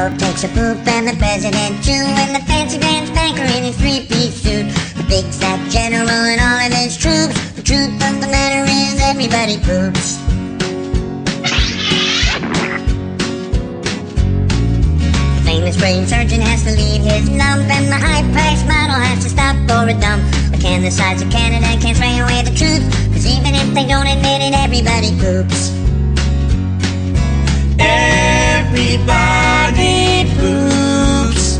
Pope takes a poop and the president too, and the fancy pants banker in his three-piece suit. The big fat general and all of his troops. The truth of the matter is everybody poops. The famous brain surgeon has to leave his lump, and the high-priced model has to stop for a dump. But can the size of Canada can't spray away the truth? 'Cause even if they don't admit it, everybody poops. Everybody poops.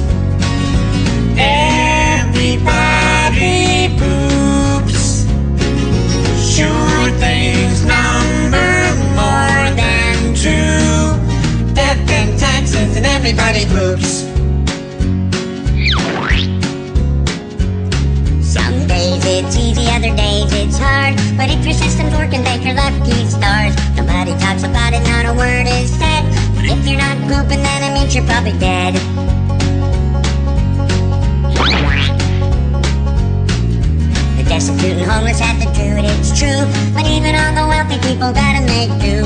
Everybody poops. Sure things number more than two. Death and taxes and everybody poops. Some days it's easy, other days it's hard. But if your system's working, thank your lucky stars. Nobody talks about it, not a word is said. But if you're not pooping, then it means you're probably dead. The destitute and homeless have to do it, it's true. But even all the wealthy people gotta make do.